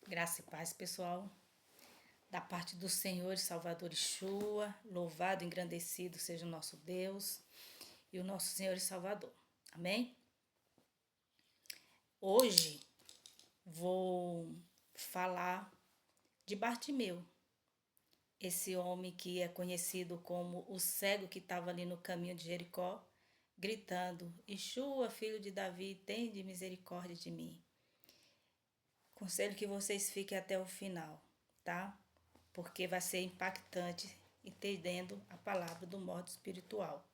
Graça e paz, pessoal. Da parte do Senhor e Salvador Yeshua, louvado e engrandecido seja o nosso Deus e o nosso Senhor e Salvador. Amém? Hoje vou falar de Bartimeu, esse homem que é conhecido como o cego que estava ali no caminho de Jericó, gritando: Yeshua, filho de Davi, tende misericórdia de mim. Conselho que vocês fiquem até o final, tá? Porque vai ser impactante entendendo a palavra do modo espiritual.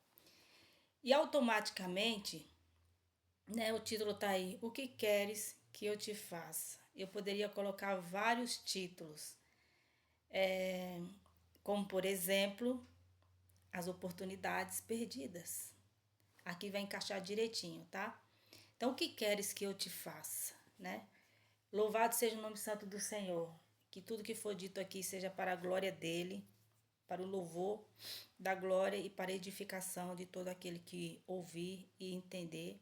E automaticamente, né, o título tá aí, o que queres que eu te faça? Eu poderia colocar vários títulos, como por exemplo, as oportunidades perdidas. Aqui vai encaixar direitinho, tá? Então, o que queres que eu te faça, né? Louvado seja o nome santo do Senhor. Que tudo que for dito aqui seja para a glória dele, para o louvor da glória e para a edificação de todo aquele que ouvir e entender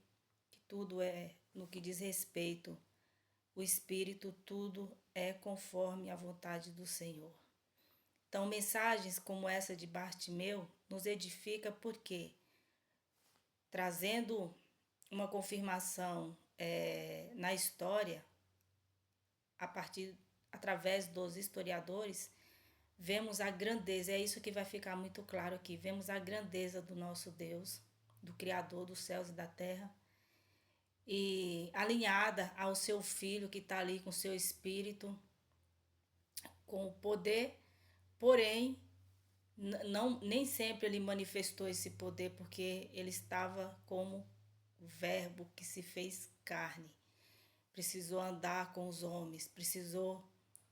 que tudo é no que diz respeito o Espírito, tudo é conforme a vontade do Senhor. Então, mensagens como essa de Bartimeu nos edifica porque, trazendo uma confirmação na história, através dos historiadores, vemos a grandeza, é isso que vai ficar muito claro aqui, vemos a grandeza do nosso Deus, do Criador dos céus e da terra, e alinhada ao seu Filho que está ali com seu Espírito, com o poder, porém, não, nem sempre ele manifestou esse poder, porque ele estava como o Verbo que se fez carne, precisou andar com os homens, precisou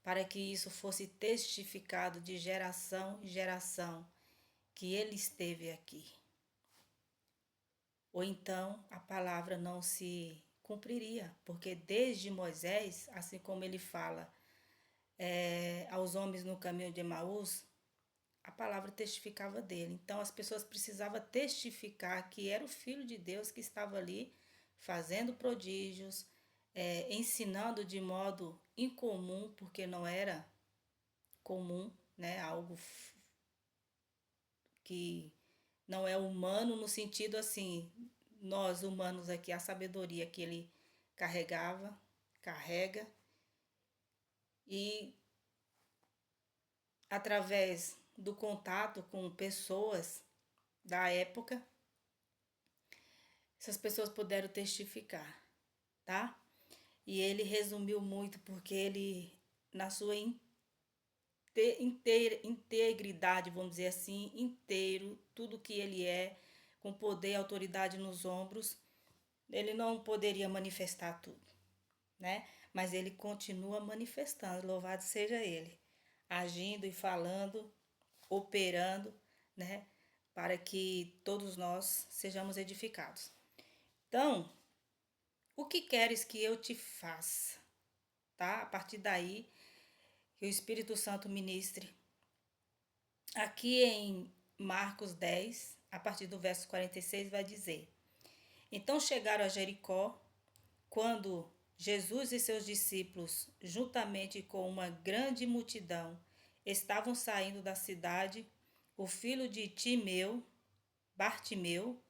para que isso fosse testificado de geração em geração, que ele esteve aqui. Ou então a palavra não se cumpriria, porque desde Moisés, assim como ele fala aos homens no caminho de Emaús, a palavra testificava dele. Então as pessoas precisavam testificar que era o Filho de Deus que estava ali fazendo prodígios, ensinando de modo incomum, porque não era comum, né? Algo que não é humano no sentido assim, nós humanos aqui, a sabedoria que ele carrega, e através do contato com pessoas da época, essas pessoas puderam testificar, tá? E ele resumiu muito porque ele, na sua integridade, vamos dizer assim, inteiro, tudo que ele é, com poder e autoridade nos ombros, ele não poderia manifestar tudo, né? Mas ele continua manifestando, louvado seja ele, agindo e falando, operando, né? Para que todos nós sejamos edificados. Então, o que queres que eu te faça? Tá? A partir daí, que o Espírito Santo ministre. Aqui em Marcos 10, a partir do verso 46, vai dizer: Então chegaram a Jericó, quando Jesus e seus discípulos, juntamente com uma grande multidão, estavam saindo da cidade, o filho de Timeu, Bartimeu,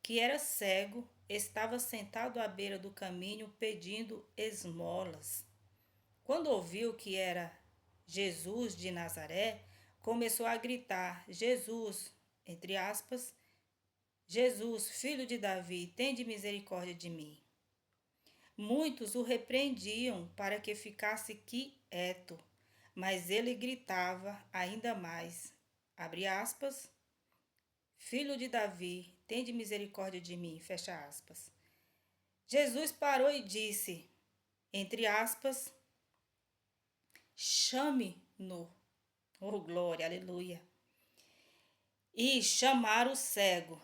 que era cego, estava sentado à beira do caminho pedindo esmolas. Quando ouviu que era Jesus de Nazaré, começou a gritar: Jesus, entre aspas, Jesus, filho de Davi, tende misericórdia de mim. Muitos o repreendiam para que ficasse quieto, mas ele gritava ainda mais, abre aspas, Filho de Davi, tende misericórdia de mim, fecha aspas. Jesus parou e disse, entre aspas, chame-no. Oh, glória, aleluia. E chamaram o cego.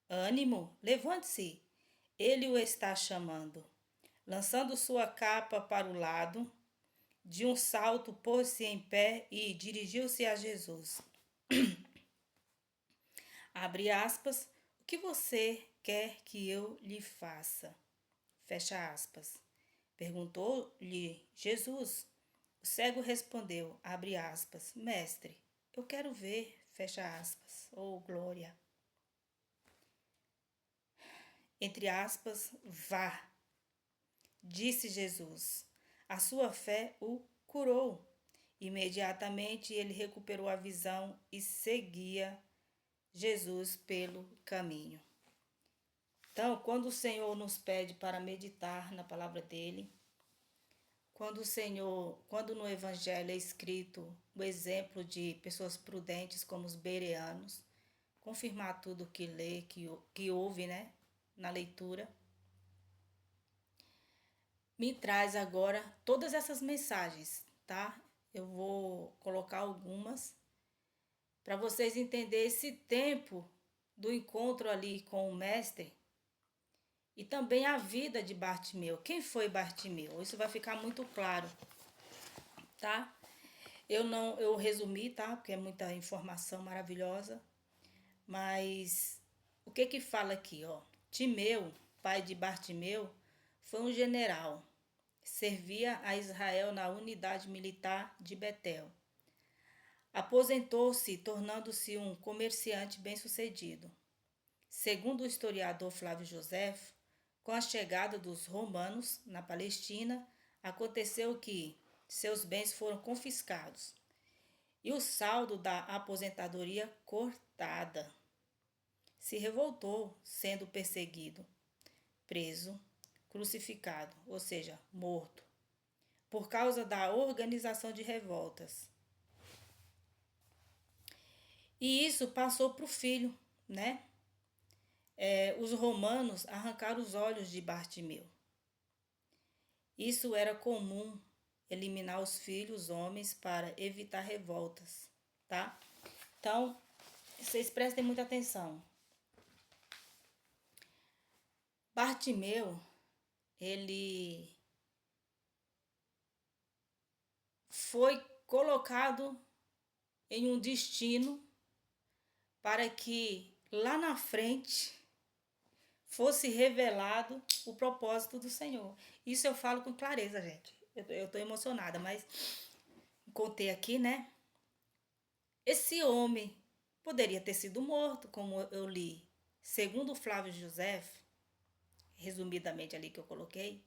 Ânimo, levante-se. Ele o está chamando. Lançando sua capa para o lado, de um salto pôs-se em pé e dirigiu-se a Jesus. Abre aspas, o que você quer que eu lhe faça? Fecha aspas. Perguntou-lhe Jesus. O cego respondeu, abre aspas, mestre, eu quero ver, fecha aspas, oh glória. Entre aspas, vá, disse Jesus. A sua fé o curou. Imediatamente ele recuperou a visão e seguia Jesus pelo caminho. Então, quando o Senhor nos pede para meditar na palavra dele, quando no Evangelho é escrito o exemplo de pessoas prudentes como os bereanos, confirmar tudo que lê, que ouve, né, na leitura, me traz agora todas essas mensagens, tá? Eu vou colocar algumas para vocês entenderem esse tempo do encontro ali com o mestre e também a vida de Bartimeu. Quem foi Bartimeu? Isso vai ficar muito claro, tá? Eu resumi, tá? Porque é muita informação maravilhosa, mas o que que fala aqui, ó? Timeu, pai de Bartimeu, foi um general. Servia a Israel na unidade militar de Betel. Aposentou-se, tornando-se um comerciante bem-sucedido. Segundo o historiador Flávio Josefo, com a chegada dos romanos na Palestina, aconteceu que seus bens foram confiscados e o saldo da aposentadoria cortada. Se revoltou, sendo perseguido, preso, crucificado, ou seja, morto, por causa da organização de revoltas. E isso passou para o filho, né? Os romanos arrancaram os olhos de Bartimeu. Isso era comum, eliminar os filhos homens para evitar revoltas, tá? Então, vocês prestem muita atenção. Bartimeu, ele foi colocado em um destino para que lá na frente fosse revelado o propósito do Senhor. Isso eu falo com clareza, gente. Eu tô emocionada, mas contei aqui, né? Esse homem poderia ter sido morto, como eu li. Segundo Flávio Josefo, resumidamente ali que eu coloquei,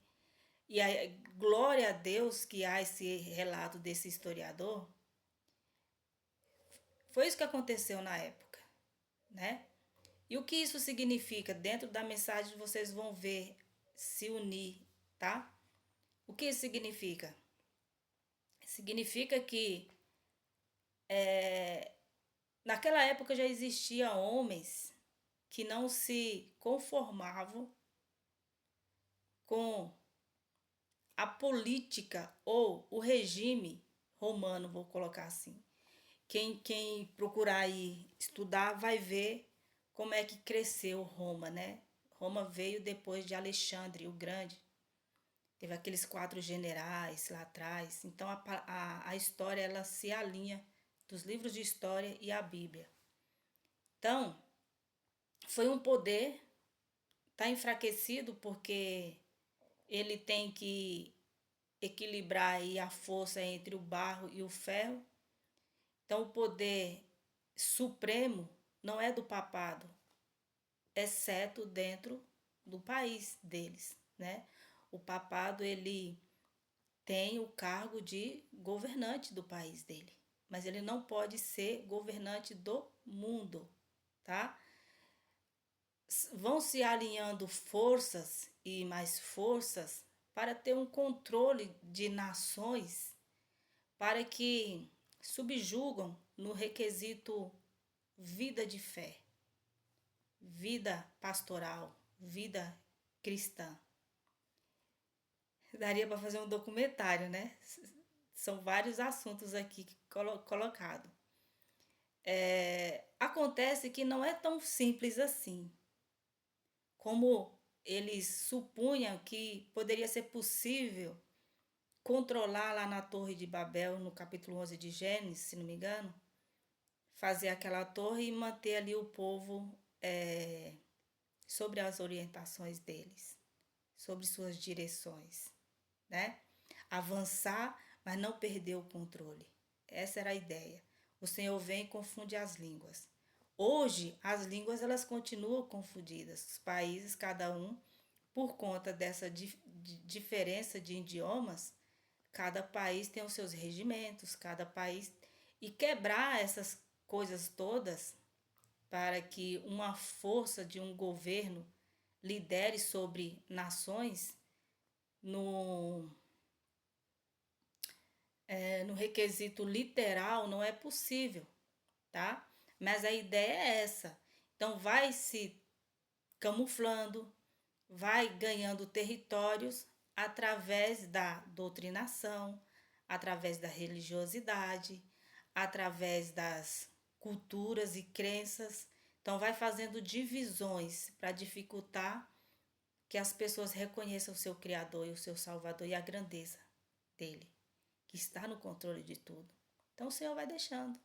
e a glória a Deus que há esse relato desse historiador, foi isso que aconteceu na época, né? E o que isso significa? Dentro da mensagem vocês vão ver se unir, tá? O que isso significa? Significa que naquela época já existiam homens que não se conformavam com a política ou o regime romano, vou colocar assim. Quem procurar aí estudar vai ver como é que cresceu Roma, né? Roma veio depois de Alexandre o Grande. Teve aqueles 4 generais lá atrás. Então a história ela se alinha dos livros de história e a Bíblia. Então, foi um poder, está enfraquecido porque ele tem que equilibrar aí a força entre o barro e o ferro. Então, o poder supremo não é do papado, exceto dentro do país deles, né? O papado, ele tem o cargo de governante do país dele, mas ele não pode ser governante do mundo, tá? Vão se alinhando forças e mais forças para ter um controle de nações, para que subjugam no requisito vida de fé, vida pastoral, vida cristã. Daria para fazer um documentário, né? São vários assuntos aqui colocados. Acontece que não é tão simples assim, como eles supunham que poderia ser possível controlar lá na Torre de Babel, no capítulo 11 de Gênesis, se não me engano, fazer aquela torre e manter ali o povo sobre as orientações deles, sobre suas direções, né? Avançar, mas não perder o controle. Essa era a ideia. O Senhor vem e confunde as línguas. Hoje, as línguas elas continuam confundidas. Os países, cada um, por conta dessa diferença de idiomas, cada país tem os seus regimentos, cada país. E quebrar essas coisas todas para que uma força de um governo lidere sobre nações no, no requisito literal não é possível, tá? Mas a ideia é essa. Então vai se camuflando, vai ganhando territórios através da doutrinação, através da religiosidade, através das culturas e crenças. Então vai fazendo divisões para dificultar que as pessoas reconheçam o seu Criador e o seu Salvador e a grandeza dele, que está no controle de tudo. Então o Senhor vai deixando,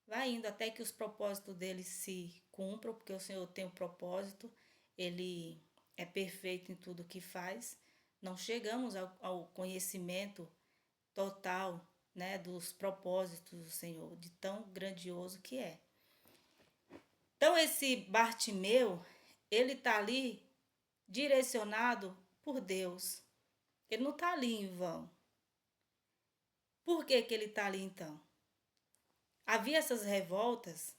vai indo até que os propósitos dele se cumpram, porque o Senhor tem um propósito, ele é perfeito em tudo que faz. Não chegamos ao conhecimento total, né, dos propósitos do Senhor, de tão grandioso que é. Então esse Bartimeu, ele está ali direcionado por Deus. Ele não está ali em vão. Por que ele está ali então? Havia essas revoltas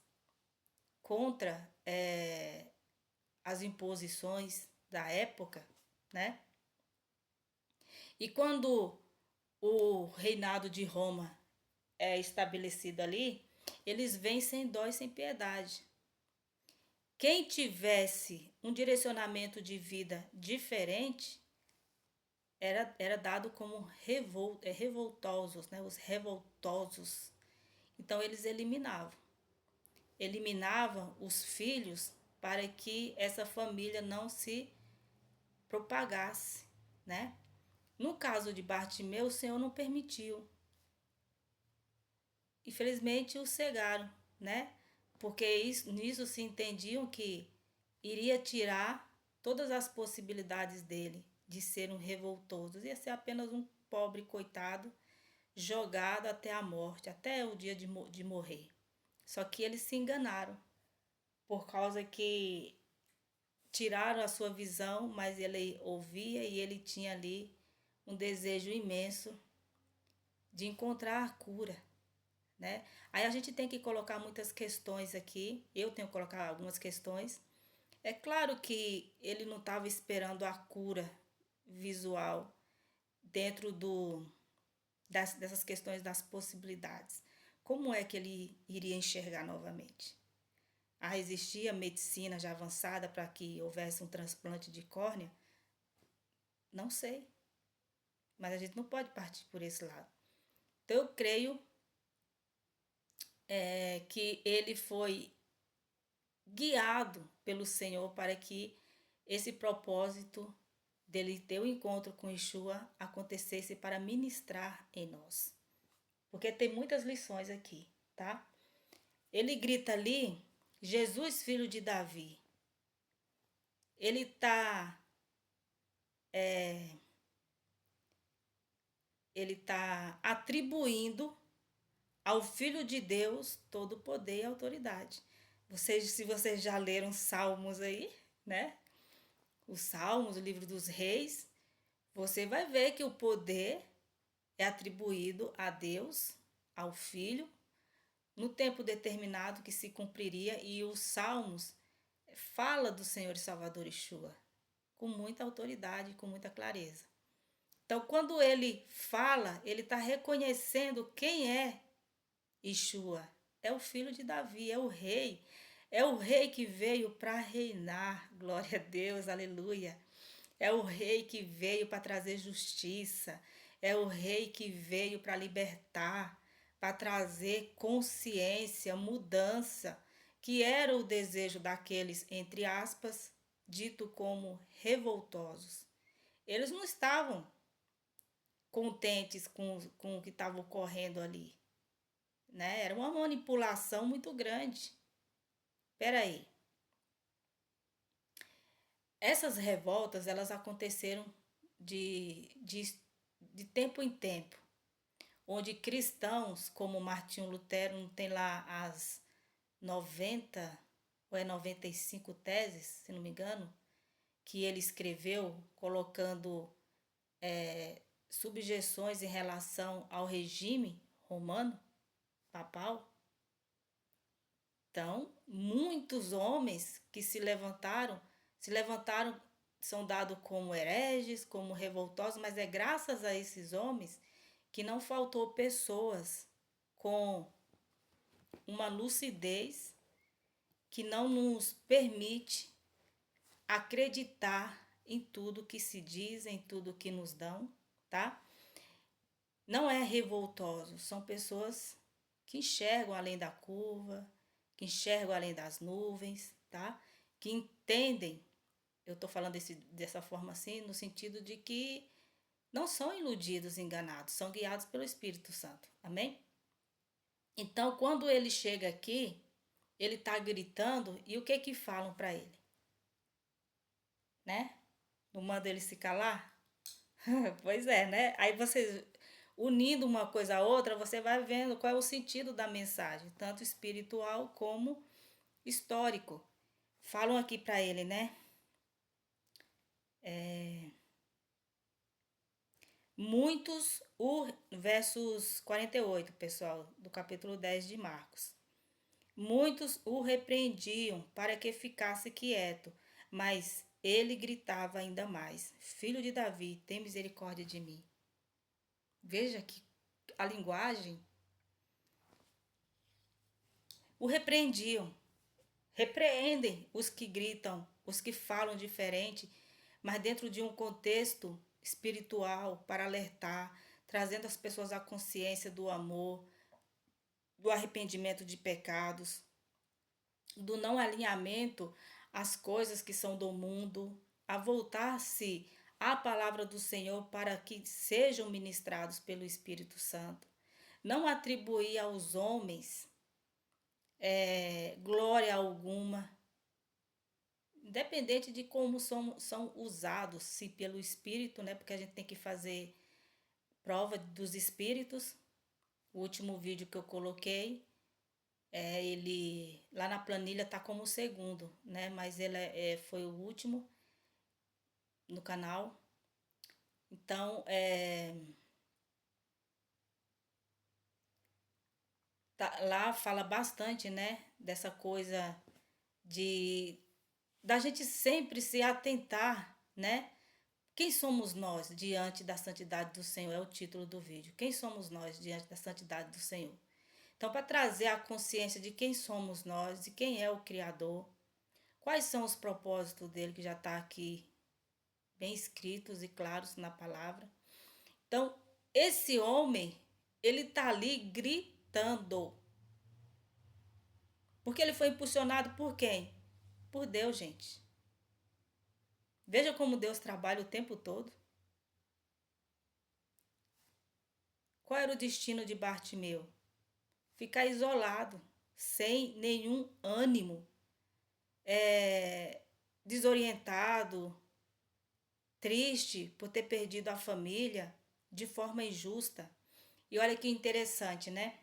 contra as imposições da época, né? E quando o reinado de Roma é estabelecido ali, eles vêm sem dó e sem piedade. Quem tivesse um direcionamento de vida diferente era dado como revoltosos, né? Os revoltosos. Então eles eliminavam os filhos para que essa família não se propagasse, né? No caso de Bartimeu, o Senhor não permitiu. Infelizmente o cegaram, né? Porque nisso se entendiam que iria tirar todas as possibilidades dele de ser um revoltoso. Ia ser apenas um pobre coitado jogado até a morte, até o dia de morrer. Só que eles se enganaram, por causa que tiraram a sua visão, mas ele ouvia e ele tinha ali um desejo imenso de encontrar a cura, né? Aí a gente tem que colocar muitas questões aqui, eu tenho que colocar algumas questões. É claro que ele não estava esperando a cura visual dentro dessas questões das possibilidades. Como é que ele iria enxergar novamente? Existia medicina já avançada para que houvesse um transplante de córnea? Não sei, mas a gente não pode partir por esse lado. Então eu creio que ele foi guiado pelo Senhor para que esse propósito dele ter o encontro com Yeshua acontecesse para ministrar em nós. Porque tem muitas lições aqui, tá? Ele grita ali, Jesus, filho de Davi. Ele está atribuindo ao Filho de Deus todo o poder e autoridade. Se vocês já leram Salmos aí, né? Os Salmos, o livro dos Reis, você vai ver que o poder é atribuído a Deus, ao Filho, no tempo determinado que se cumpriria, e os Salmos fala do Senhor e Salvador Yeshua com muita autoridade, com muita clareza. Então, quando ele fala, ele está reconhecendo quem é Yeshua. É o filho de Davi, é o rei. É o rei que veio para reinar. Glória a Deus, aleluia. É o rei que veio para trazer justiça. É o rei que veio para libertar, para trazer consciência, mudança, que era o desejo daqueles, entre aspas, dito como revoltosos. Eles não estavam contentes com o que estava ocorrendo ali, né? Era uma manipulação muito grande. Espera aí. Essas revoltas, elas aconteceram de tempo em tempo. onde cristãos como Martinho Lutero não tem lá as 90 ou é 95 teses, se não me engano, que ele escreveu colocando subjeções em relação ao regime romano, papal. Então, muitos homens que se levantaram, são dados como hereges, como revoltosos, mas é graças a esses homens que não faltou pessoas com uma lucidez que não nos permite acreditar em tudo que se diz, em tudo que nos dão, tá? Não é revoltoso, são pessoas que enxergam além da curva, que enxergam além das nuvens, tá? Que entendem, eu estou falando dessa forma assim, no sentido de que não são iludidos, enganados, são guiados pelo Espírito Santo, amém? Então, quando ele chega aqui, ele está gritando, e o que que falam para ele? Né? Não manda ele se calar? Pois é, né? Aí você, unindo uma coisa a outra, você vai vendo qual é o sentido da mensagem, tanto espiritual como histórico. Falam aqui para ele, né? Muitos, o versos 48, pessoal, do capítulo 10 de Marcos. Muitos o repreendiam para que ficasse quieto, mas ele gritava ainda mais: Filho de Davi, tem misericórdia de mim. Veja que a linguagem. O repreendiam, repreendem os que gritam, os que falam diferente, mas dentro de um contexto espiritual para alertar, trazendo as pessoas à consciência do amor, do arrependimento de pecados, do não alinhamento às coisas que são do mundo, a voltar-se à palavra do Senhor para que sejam ministrados pelo Espírito Santo. Não atribuir aos homens glória alguma, independente de como são usados, se pelo Espírito, né? Porque a gente tem que fazer prova dos Espíritos. O último vídeo que eu coloquei, ele lá na planilha tá como o segundo, né? Mas ele foi o último no canal. Então, lá fala bastante, né? Dessa coisa de da gente sempre se atentar, né? Quem somos nós diante da santidade do Senhor? É o título do vídeo. Quem somos nós diante da santidade do Senhor? Então, para trazer a consciência de quem somos nós, de quem é o Criador, quais são os propósitos dele, que já está aqui bem escritos e claros na palavra. Então, esse homem, ele está ali gritando. Porque ele foi impulsionado por quem? Por Deus, gente. Veja como Deus trabalha o tempo todo. Qual era o destino de Bartimeu? Ficar isolado, sem nenhum ânimo, desorientado, triste por ter perdido a família de forma injusta. E olha que interessante, né?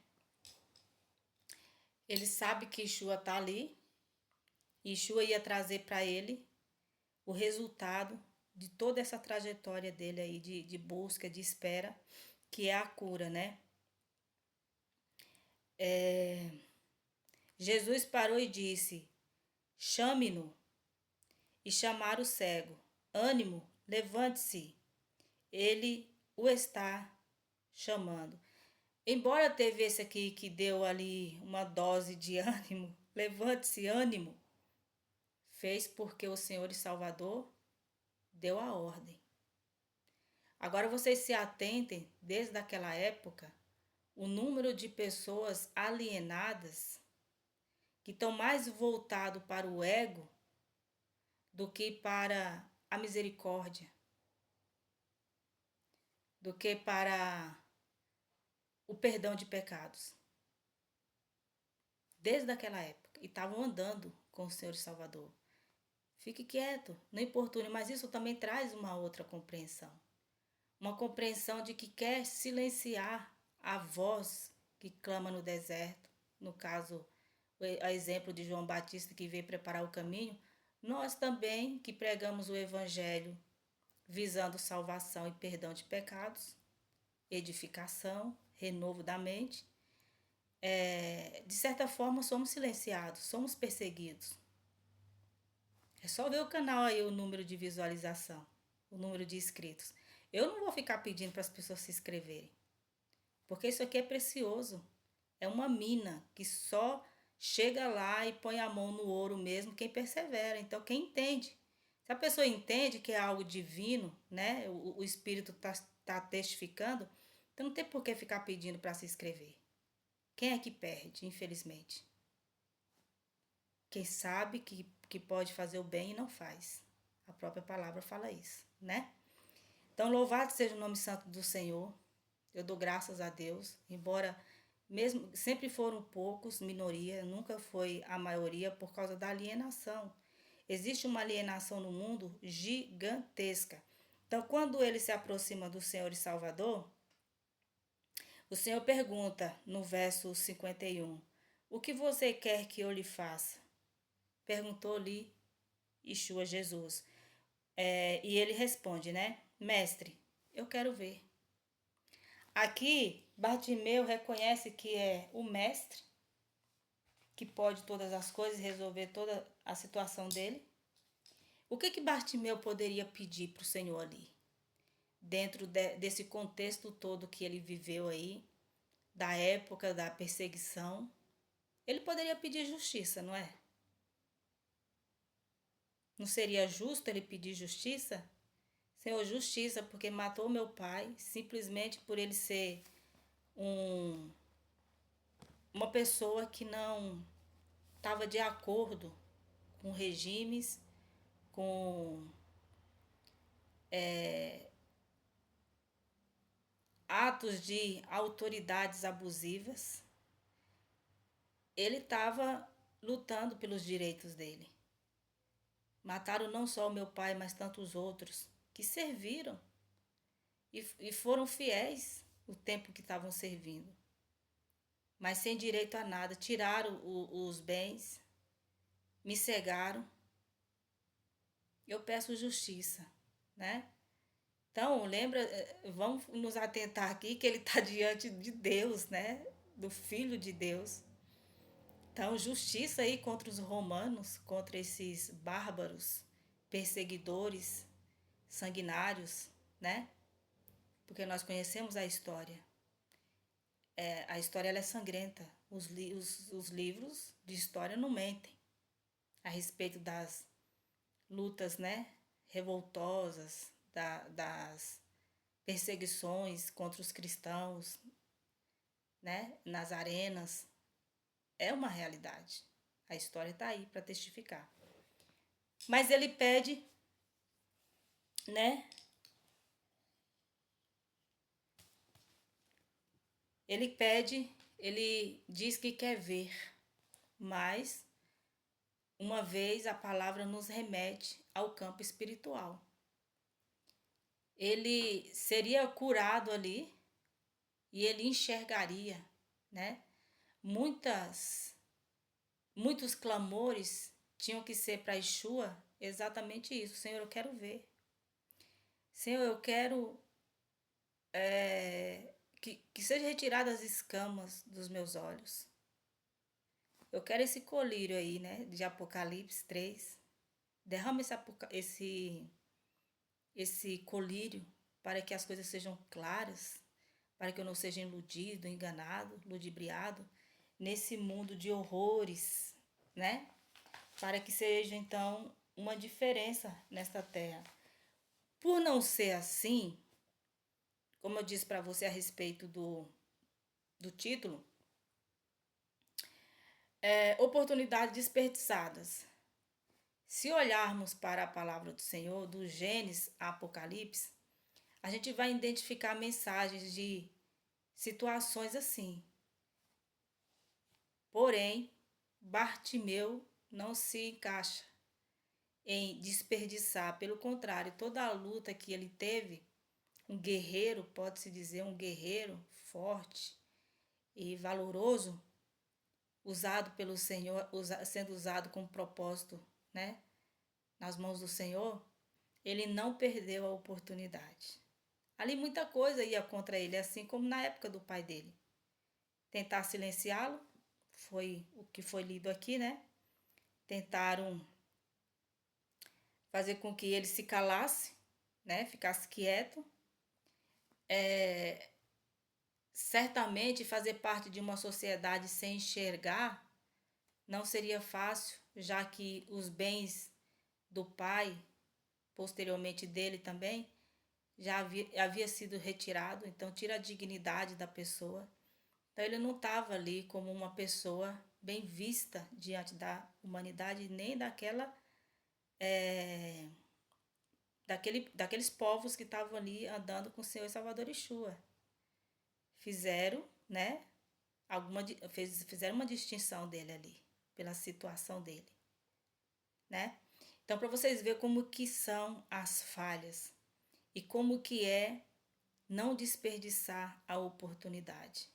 Ele sabe que Yeshua está ali. Yeshua ia trazer para ele o resultado de toda essa trajetória dele aí de busca, de espera, que é a cura, né? Jesus parou e disse: chame-no. E chamaram o cego: ânimo, levante-se, ele o está chamando. Embora teve esse aqui que deu ali uma dose de ânimo, levante-se, ânimo, fez porque o Senhor e Salvador deu a ordem. Agora vocês se atentem, desde aquela época, o número de pessoas alienadas que estão mais voltado para o ego do que para a misericórdia, do que para o perdão de pecados. Desde aquela época. E estavam andando com o Senhor Salvador. Fique quieto, não importune, mas isso também traz uma outra compreensão. Uma compreensão de que quer silenciar a voz que clama no deserto, no caso, a exemplo de João Batista que veio preparar o caminho, nós também que pregamos o evangelho visando salvação e perdão de pecados, edificação, renovo da mente, de certa forma somos silenciados, somos perseguidos. É só ver o canal aí, o número de visualização, o número de inscritos. Eu não vou ficar pedindo para as pessoas se inscreverem, porque isso aqui é precioso. É uma mina que só chega lá e põe a mão no ouro mesmo quem persevera. Então, quem entende. Se a pessoa entende que é algo divino, né? O Espírito tá testificando, então não tem por que ficar pedindo para se inscrever. Quem é que perde, infelizmente? Quem sabe que pode fazer o bem e não faz. A própria palavra fala isso, né? Então, louvado seja o nome santo do Senhor. Eu dou graças a Deus, embora mesmo sempre foram poucos, minoria, nunca foi a maioria por causa da alienação. Existe uma alienação no mundo gigantesca. Então, quando ele se aproxima do Senhor e Salvador, o Senhor pergunta no verso 51, o que você quer que eu lhe faça? Perguntou-lhe Yeshua Jesus. E ele responde, né? Mestre, eu quero ver. Aqui, Bartimeu reconhece que é o mestre, que pode todas as coisas, resolver toda a situação dele. O que Bartimeu poderia pedir para o Senhor ali? Dentro desse contexto todo que ele viveu aí, da época da perseguição, ele poderia pedir justiça, não é? Não seria justo ele pedir justiça? Senhor, justiça, porque matou meu pai, simplesmente por ele ser uma pessoa que não estava de acordo com regimes, com atos de autoridades abusivas. Ele estava lutando pelos direitos dele. Mataram não só o meu pai, mas tantos outros que serviram e foram fiéis o tempo que estavam servindo, mas sem direito a nada. Tiraram os bens, me cegaram. Eu peço justiça, né? Então, lembra, vamos nos atentar aqui que ele está diante de Deus, né? Do Filho de Deus. Então, justiça aí contra os romanos, contra esses bárbaros, perseguidores, sanguinários, né? Porque nós conhecemos a história. A história ela é sangrenta. Os livros de história não mentem a respeito das lutas, né? Revoltosas, das perseguições contra os cristãos, né? Nas arenas. É uma realidade. A história está aí para testificar. Mas ele pede, né? Ele diz que quer ver, mas uma vez a palavra nos remete ao campo espiritual. Ele seria curado ali e ele enxergaria, né? Muitos clamores tinham que ser para Yeshua exatamente isso. Senhor, eu quero ver. Senhor, eu quero que seja retirada as escamas dos meus olhos. Eu quero esse colírio aí, né? De Apocalipse 3. Derrama esse colírio para que as coisas sejam claras, para que eu não seja iludido, enganado, ludibriado nesse mundo de horrores, né? Para que seja então uma diferença nesta terra. Por não ser assim, como eu disse para você a respeito do título, oportunidades desperdiçadas. Se olharmos para a palavra do Senhor, do Gênesis a Apocalipse, a gente vai identificar mensagens de situações assim. Porém, Bartimeu não se encaixa em desperdiçar. Pelo contrário, toda a luta que ele teve um guerreiro, pode-se dizer, um guerreiro forte e valoroso, usado pelo Senhor, sendo usado com propósito, né, nas mãos do Senhor, ele não perdeu a oportunidade. Ali muita coisa ia contra ele, assim como na época do pai dele. Tentar silenciá-lo, foi o que foi lido aqui, né? Tentaram fazer com que ele se calasse, né? Ficasse quieto. Certamente fazer parte de uma sociedade sem enxergar não seria fácil, já que os bens do pai, posteriormente dele também, já havia sido retirado, então tira a dignidade da pessoa. Então ele não estava ali como uma pessoa bem vista diante da humanidade, nem daqueles povos que estavam ali andando com o Senhor e Salvador Yeshua. Fizeram, né? Fizeram uma distinção dele ali, pela situação dele, né? Então, para vocês verem como que são as falhas e como que é não desperdiçar a oportunidade.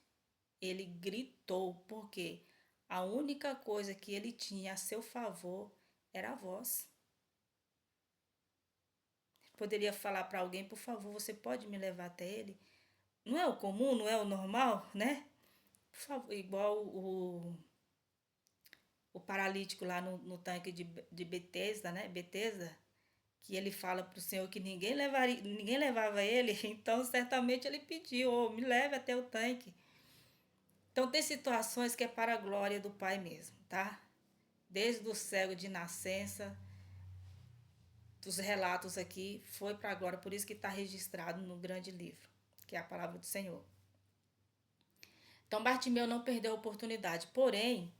Ele gritou porque a única coisa que ele tinha a seu favor era a voz. Poderia falar para alguém, por favor, você pode me levar até ele? Não é o comum, não é o normal, né? Por favor, igual o paralítico lá no tanque de Betesda, né? Betesda, que ele fala para o Senhor que ninguém levava ele, então certamente ele pediu, oh, me leve até o tanque. Então tem situações que é para a glória do Pai mesmo, tá? Desde o cego de nascença, dos relatos aqui, foi para a glória, por isso que está registrado no grande livro, que é a palavra do Senhor. Então Bartimeu não perdeu a oportunidade, porém,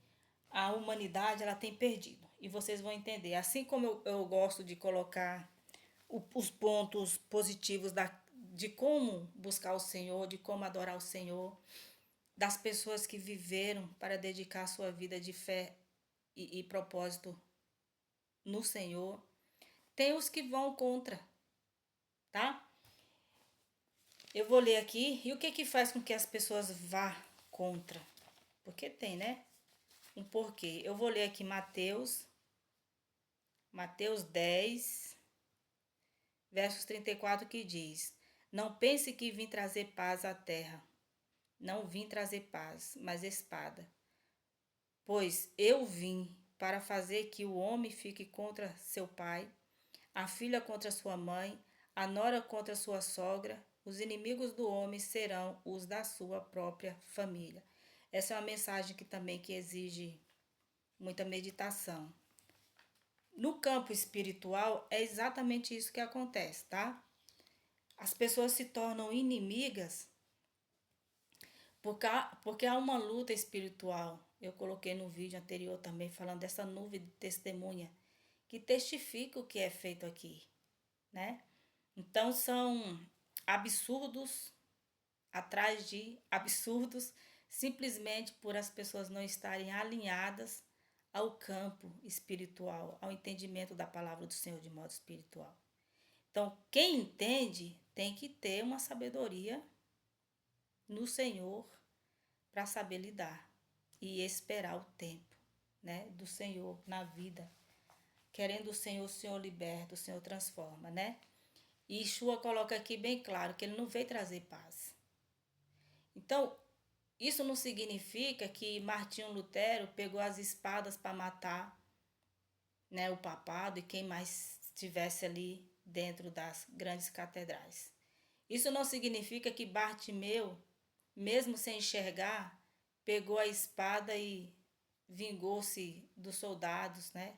a humanidade ela tem perdido. E vocês vão entender. Assim como eu gosto de colocar os pontos positivos de como buscar o Senhor, de como adorar o Senhor, das pessoas que viveram para dedicar sua vida de fé e propósito no Senhor, tem os que vão contra, tá? Eu vou ler aqui. E o que faz com que as pessoas vá contra? Porque tem, né? Um porquê. Eu vou ler aqui Mateus 10, versos 34, que diz: Não pense que vim trazer paz à terra. Não vim trazer paz, mas espada. Pois eu vim para fazer que o homem fique contra seu pai, a filha contra sua mãe, a nora contra sua sogra. Os inimigos do homem serão os da sua própria família. Essa é uma mensagem que exige muita meditação. No campo espiritual, é exatamente isso que acontece, tá? As pessoas se tornam inimigas porque há uma luta espiritual. Eu coloquei no vídeo anterior também falando dessa nuvem de testemunha que testifica o que é feito aqui, né? Então são absurdos atrás de absurdos, simplesmente por as pessoas não estarem alinhadas ao campo espiritual, ao entendimento da palavra do Senhor de modo espiritual. Então, quem entende tem que ter uma sabedoria no Senhor para saber lidar e esperar o tempo, né, do Senhor na vida. Querendo o Senhor liberta, o Senhor transforma, né? E Yeshua coloca aqui bem claro que ele não veio trazer paz. Então, isso não significa que Martinho Lutero pegou as espadas para matar, né, o papado e quem mais estivesse ali dentro das grandes catedrais. Isso não significa que Bartimeu, mesmo sem enxergar, pegou a espada e vingou-se dos soldados, né?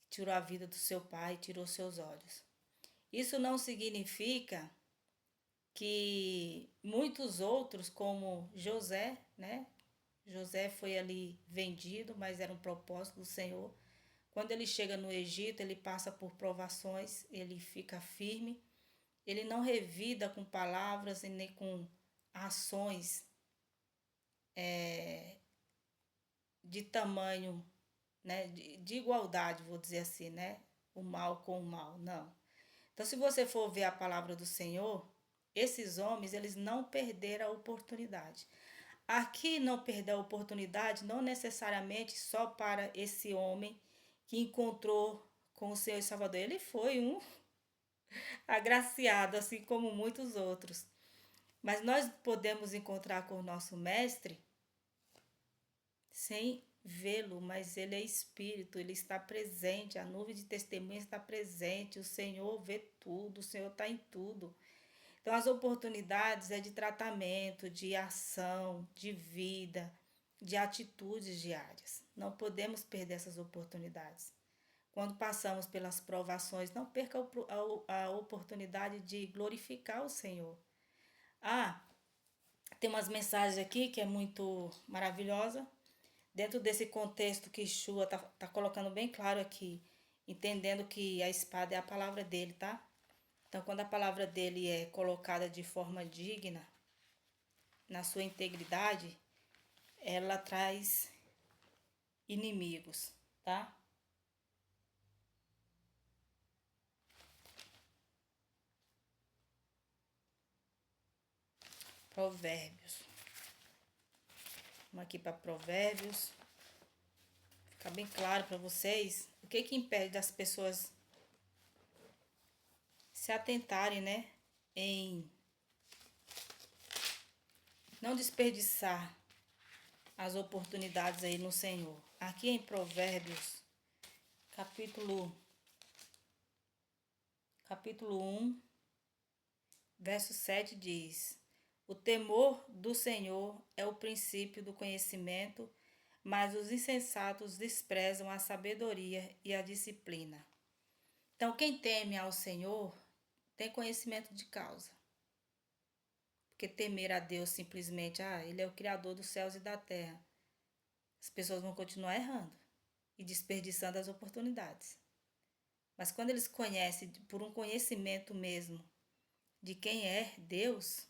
Que tirou a vida do seu pai, tirou seus olhos. Isso não significa que muitos outros, como José, né? José foi ali vendido, mas era um propósito do Senhor. Quando ele chega no Egito, ele passa por provações, ele fica firme, ele não revida com palavras e nem com ações de tamanho, né, de igualdade, vou dizer assim, né? O mal com o mal, não. Então, se você for ver a palavra do Senhor, esses homens, eles não perderam a oportunidade. Aqui não perder a oportunidade, não necessariamente só para esse homem que encontrou com o Senhor e Salvador. Ele foi um agraciado, assim como muitos outros. Mas nós podemos encontrar com o nosso mestre sem vê-lo, mas ele é espírito, ele está presente, a nuvem de testemunhas está presente, o Senhor vê tudo, o Senhor está em tudo. Então, as oportunidades é de tratamento, de ação, de vida, de atitudes diárias. Não podemos perder essas oportunidades. Quando passamos pelas provações, não perca a oportunidade de glorificar o Senhor. Ah, tem umas mensagens aqui que é muito maravilhosa. Dentro desse contexto que Shua tá colocando bem claro aqui, entendendo que a espada é a palavra dele, tá? Então, quando a palavra dele é colocada de forma digna, na sua integridade, ela traz inimigos, tá? Provérbios. Vamos aqui para Provérbios. Ficar bem claro para vocês o que impede das pessoas se atentarem, né, em não desperdiçar as oportunidades aí no Senhor. Aqui em Provérbios, capítulo 1, verso 7 diz: O temor do Senhor é o princípio do conhecimento, mas os insensatos desprezam a sabedoria e a disciplina. Então, quem teme ao Senhor tem conhecimento de causa. Porque temer a Deus simplesmente, Ele é o Criador dos céus e da terra. As pessoas vão continuar errando e desperdiçando as oportunidades. Mas quando eles conhecem, por um conhecimento mesmo, de quem é Deus,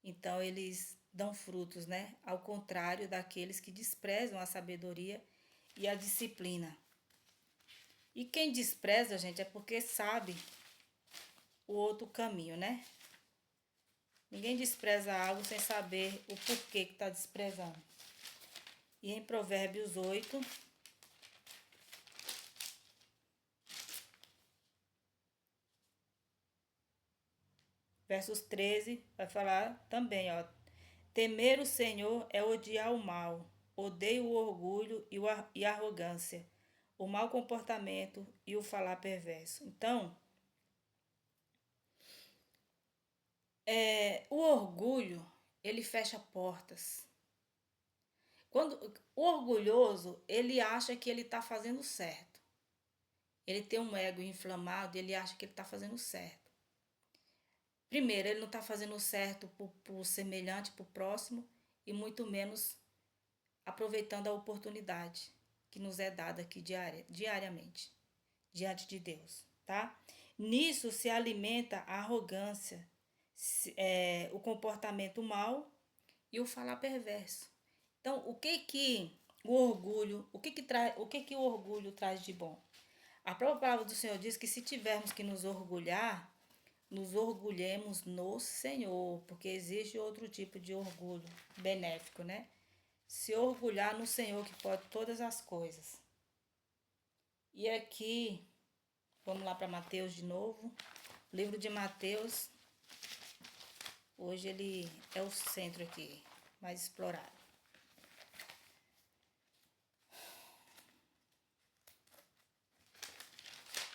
então eles dão frutos, né? Ao contrário daqueles que desprezam a sabedoria e a disciplina. E quem despreza, gente, é porque sabe o outro caminho, né? Ninguém despreza algo sem saber o porquê que está desprezando. E em Provérbios 8, versos 13, vai falar também, ó. Temer o Senhor é odiar o mal. Odeio o orgulho e a arrogância, o mau comportamento e o falar perverso. Então, o orgulho, ele fecha portas. Quando o orgulhoso, ele acha que ele está fazendo certo. Ele tem um ego inflamado e ele acha que ele está fazendo certo. Primeiro, ele não está fazendo certo por semelhante, por próximo, e muito menos aproveitando a oportunidade que nos é dada aqui diariamente, diante de Deus, tá? Nisso se alimenta a arrogância, o comportamento mau e o falar perverso. Então, o que o orgulho, o que o orgulho traz de bom? A própria palavra do Senhor diz que se tivermos que nos orgulhar, nos orgulhemos no Senhor, porque existe outro tipo de orgulho benéfico, né? Se orgulhar no Senhor que pode todas as coisas. E aqui, vamos lá para Mateus de novo. O livro de Mateus, hoje ele é o centro aqui, mais explorado.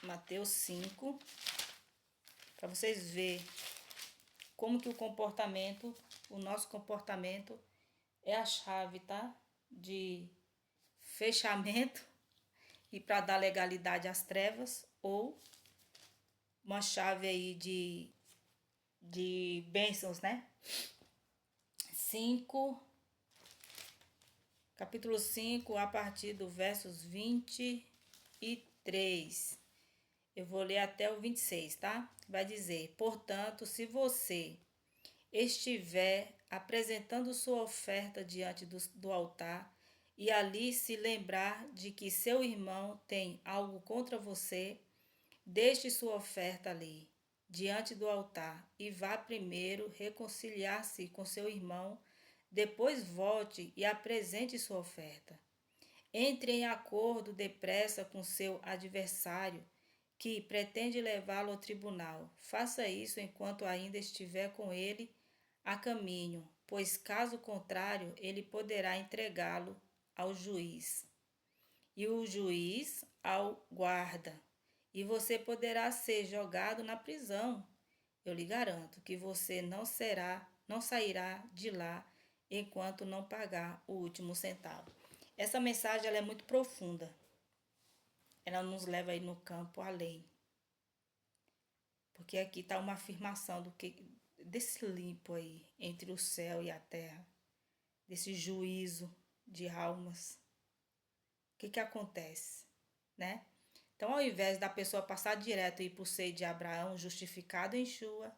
Mateus 5, para vocês verem como que o nosso comportamento é a chave, tá? De fechamento e para dar legalidade às trevas, ou uma chave aí de bênçãos, né? Capítulo 5, a partir do versos 23. Eu vou ler até o 26, tá? Vai dizer: Portanto, se você estiver apresentando sua oferta diante do altar e ali se lembrar de que seu irmão tem algo contra você, deixe sua oferta ali. diante do altar e vá primeiro reconciliar-se com seu irmão, depois volte e apresente sua oferta. Entre em acordo depressa com seu adversário, que pretende levá-lo ao tribunal. Faça isso enquanto ainda estiver com ele a caminho, pois caso contrário, ele poderá entregá-lo ao juiz, e o juiz ao guarda, e você poderá ser jogado na prisão. Eu lhe garanto que você não sairá de lá enquanto não pagar o último centavo. Essa mensagem ela é muito profunda. Ela nos leva aí no campo além. Porque aqui está uma afirmação desse limpo aí entre o céu e a terra, desse juízo de almas. O que acontece, né? Então, ao invés da pessoa passar direto e ir para o seio de Abraão, justificado em Yeshua,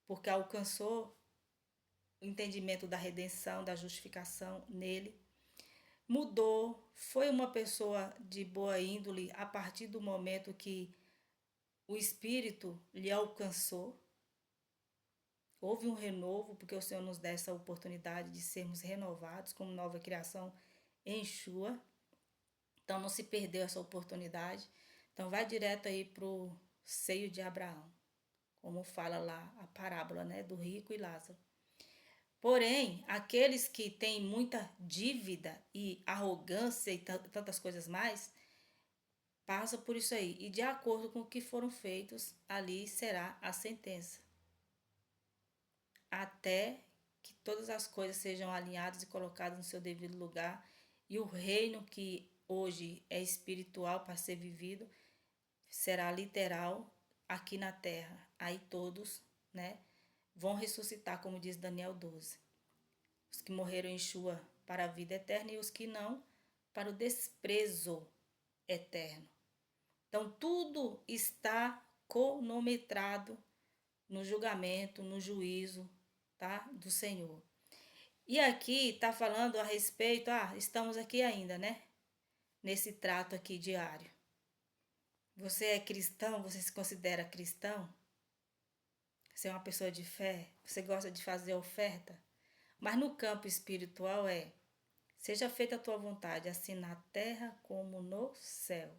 porque alcançou o entendimento da redenção, da justificação nele, mudou, foi uma pessoa de boa índole a partir do momento que o Espírito lhe alcançou. Houve um renovo, porque o Senhor nos dá essa oportunidade de sermos renovados como nova criação em Yeshua. Então não se perdeu essa oportunidade. Então vai direto aí para o seio de Abraão, como fala lá a parábola, né, do rico e Lázaro. Porém, aqueles que têm muita dívida e arrogância e tantas coisas mais, passam por isso aí. E de acordo com o que foram feitos, ali será a sentença. Até que todas as coisas sejam alinhadas e colocadas no seu devido lugar. E o reino que hoje é espiritual para ser vivido, será literal aqui na terra. Aí todos, né, vão ressuscitar, como diz Daniel 12. Os que morreram em Yeshua para a vida eterna e os que não, para o desprezo eterno. Então, tudo está cronometrado no julgamento, no juízo, tá, do Senhor. E aqui está falando a respeito, estamos aqui ainda, né? Nesse trato aqui diário. Você é cristão? Você se considera cristão? Você é uma pessoa de fé? Você gosta de fazer oferta? Mas no campo espiritual seja feita a tua vontade, assim na terra como no céu.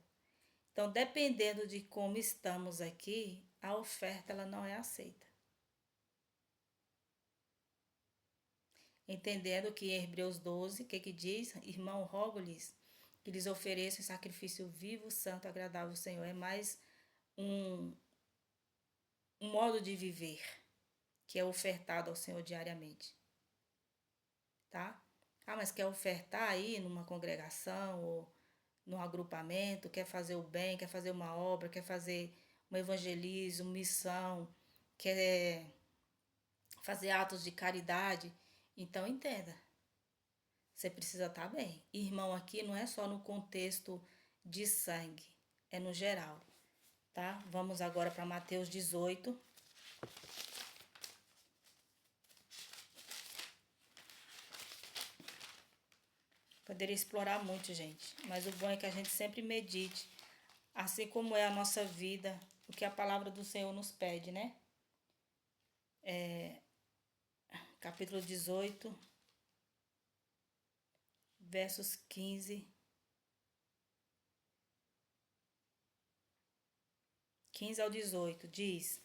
Então, dependendo de como estamos aqui, a oferta ela não é aceita. Entendendo que em Hebreus 12, o que diz? Irmão, rogo-lhes que lhes ofereçam um sacrifício vivo, santo, agradável ao Senhor. É mais um modo de viver que é ofertado ao Senhor diariamente. Tá? Mas quer ofertar aí numa congregação ou num agrupamento, quer fazer o bem, quer fazer uma obra, quer fazer um evangelismo, missão, quer fazer atos de caridade. Então entenda, você precisa estar bem. Irmão aqui não é só no contexto de sangue, é no geral, tá? Vamos agora para Mateus 18. Poderia explorar muito, gente, mas o bom é que a gente sempre medite, assim como é a nossa vida, o que a palavra do Senhor nos pede, né? Capítulo 18, versos 15 ao 18, diz: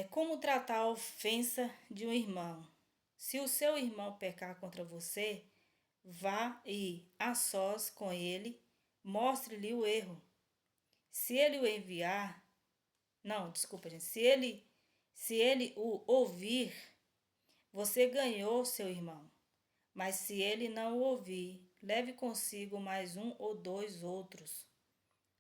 como tratar a ofensa de um irmão? Se o seu irmão pecar contra você, vá e, a sós com ele, mostre-lhe o erro. Se ele o enviar, não, desculpa, gente, se ele o ouvir, você ganhou seu irmão. Mas se ele não o ouvir, leve consigo mais um ou dois outros,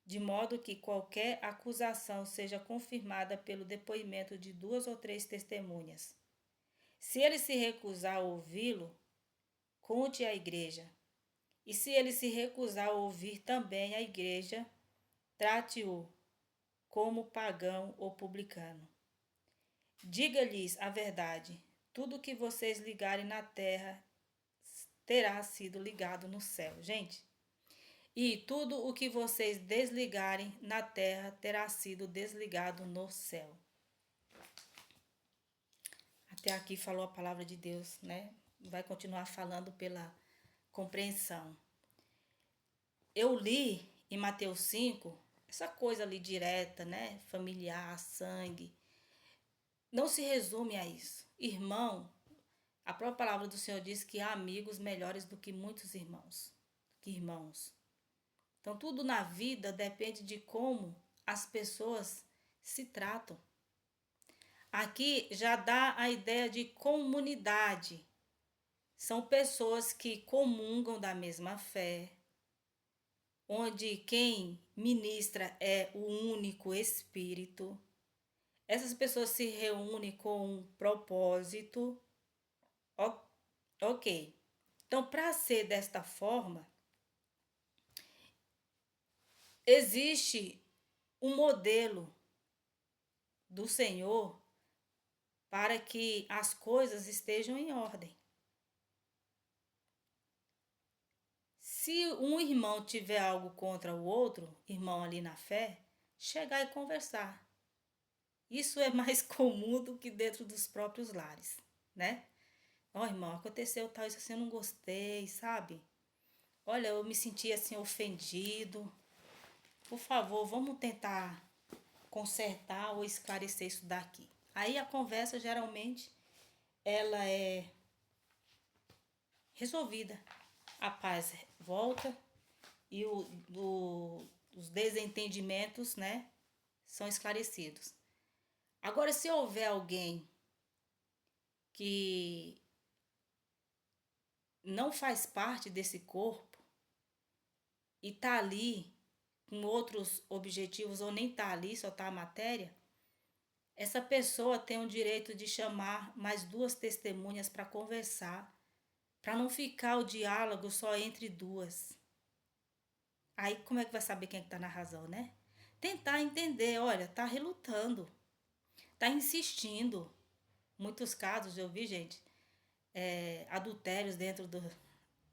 de modo que qualquer acusação seja confirmada pelo depoimento de 2 ou 3 testemunhas. Se ele se recusar a ouvi-lo, conte à igreja. E se ele se recusar a ouvir também a igreja, trate-o como pagão ou publicano. Diga-lhes a verdade: tudo que vocês ligarem na terra terá sido ligado no céu. Gente, E tudo o que vocês desligarem na terra terá sido desligado no céu. Até aqui falou a palavra de Deus, né? Vai continuar falando pela compreensão. Eu li em Mateus 5, essa coisa ali direta, né? Familiar, sangue. Não se resume a isso. Irmão, a própria palavra do Senhor diz que há amigos melhores do que muitos irmãos. Que irmãos. Então, tudo na vida depende de como as pessoas se tratam. Aqui já dá a ideia de comunidade. São pessoas que comungam da mesma fé, onde quem ministra é o único Espírito. Essas pessoas se reúnem com um propósito. Ok. Então, para ser desta forma, existe um modelo do Senhor para que as coisas estejam em ordem. Se um irmão tiver algo contra o outro, irmão ali na fé, chegar e conversar. Isso é mais comum do que dentro dos próprios lares, né? Ó, irmão, aconteceu tal, isso assim, eu não gostei, sabe? Olha, eu me senti assim ofendido. Por favor, vamos tentar consertar ou esclarecer isso daqui. Aí a conversa geralmente ela é resolvida. A paz volta e os desentendimentos, né, são esclarecidos. Agora, se houver alguém que não faz parte desse corpo e tá ali com outros objetivos ou nem tá ali, só tá a matéria, essa pessoa tem o direito de chamar mais duas testemunhas para conversar, para não ficar o diálogo só entre duas. Aí como é que vai saber quem é que tá na razão, né? Tentar entender, olha, tá relutando, tá insistindo. Muitos casos eu vi, gente, adultérios dentro do.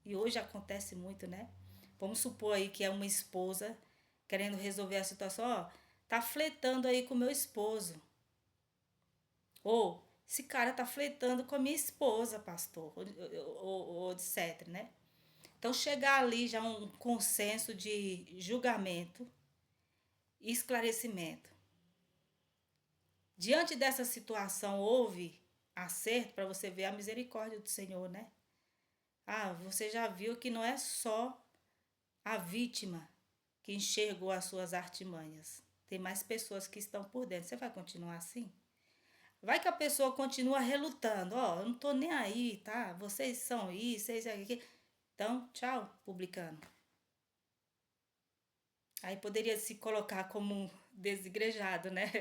E hoje acontece muito, né? Vamos supor aí que é uma esposa querendo resolver a situação, ó, tá flertando aí com meu esposo. Ou esse cara tá flertando com a minha esposa, pastor, ou etc, né? Então chegar ali já um consenso de julgamento e esclarecimento. Diante dessa situação houve acerto para você ver a misericórdia do Senhor, né? Ah, você já viu que não é só a vítima que enxergou as suas artimanhas. Tem mais pessoas que estão por dentro. Você vai continuar assim? Vai que a pessoa continua relutando. Ó, eu não tô nem aí, tá? Vocês são isso, vocês são aquilo. Então, tchau, publicano. Aí poderia se colocar como um desigrejado, né?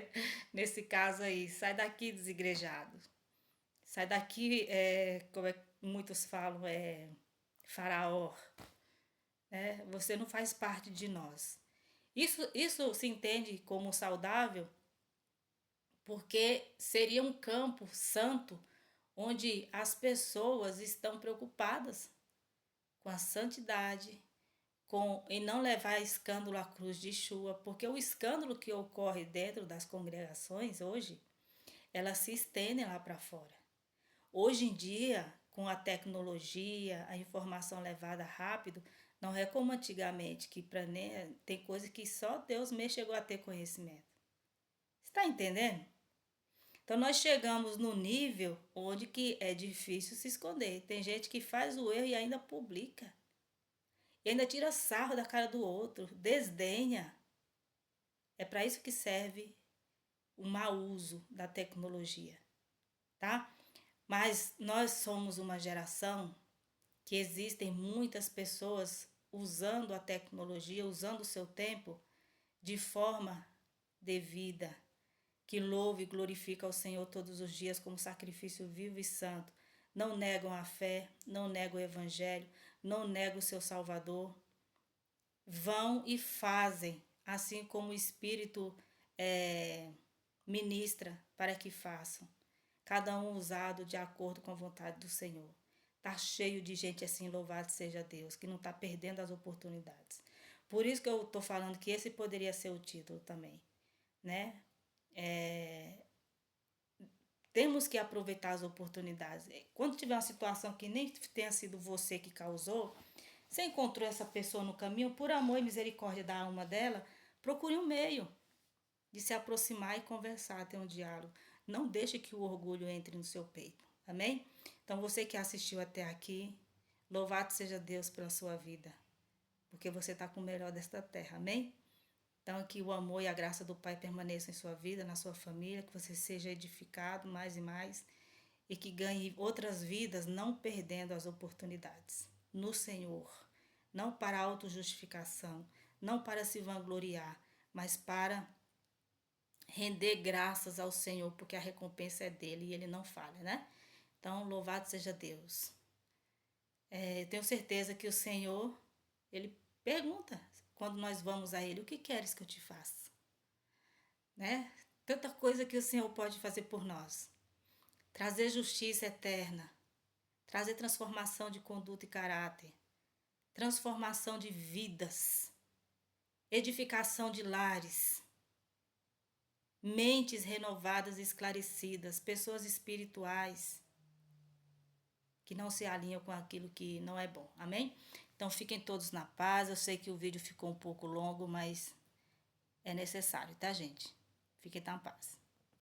Nesse caso aí, sai daqui, desigrejado. Sai daqui, como é que muitos falam, faraó, né? Você não faz parte de nós. Isso se entende como saudável porque seria um campo santo onde as pessoas estão preocupadas com a santidade, em não levar escândalo à cruz de Yeshua, porque o escândalo que ocorre dentro das congregações hoje, elas se estendem lá para fora. Hoje em dia, com a tecnologia, a informação levada rápido, não é como antigamente, que tem coisa que só Deus mesmo chegou a ter conhecimento. Está entendendo? Então nós chegamos no nível onde que é difícil se esconder. Tem gente que faz o erro e ainda publica. E ainda tira sarro da cara do outro, desdenha. É para isso que serve o mau uso da tecnologia, tá? Mas nós somos uma geração que existem muitas pessoas usando a tecnologia, usando o seu tempo de forma devida, que louva e glorifica ao Senhor todos os dias como sacrifício vivo e santo. Não negam a fé, não negam o evangelho, não negam o seu Salvador. Vão e fazem, assim como o Espírito ministra para que façam. Cada um usado de acordo com a vontade do Senhor. Tá cheio de gente assim, louvado seja Deus, que não está perdendo as oportunidades. Por isso que eu tô falando que esse poderia ser o título também, né? É, temos que aproveitar as oportunidades. Quando tiver uma situação que nem tenha sido você que causou, você encontrou essa pessoa no caminho, por amor e misericórdia da alma dela, procure um meio de se aproximar e conversar, ter um diálogo. Não deixe que o orgulho entre no seu peito. Amém? Então, você que assistiu até aqui, louvado seja Deus pela sua vida, porque você está com o melhor desta terra. Amém? Então, que o amor e a graça do Pai permaneçam em sua vida, na sua família, que você seja edificado mais e mais e que ganhe outras vidas, não perdendo as oportunidades no Senhor. Não para autojustificação, não para se vangloriar, mas para render graças ao Senhor, porque a recompensa é dele e ele não falha, né? Então, louvado seja Deus. Eu tenho certeza que o Senhor, ele pergunta quando nós vamos a ele: o que queres que eu te faça? Né? Tanta coisa que o Senhor pode fazer por nós. Trazer justiça eterna, trazer transformação de conduta e caráter, transformação de vidas, edificação de lares, mentes renovadas e esclarecidas, pessoas espirituais que não se alinham com aquilo que não é bom. Amém? Então fiquem todos na paz. Eu sei que o vídeo ficou um pouco longo, mas é necessário, tá, gente? Fiquem na paz.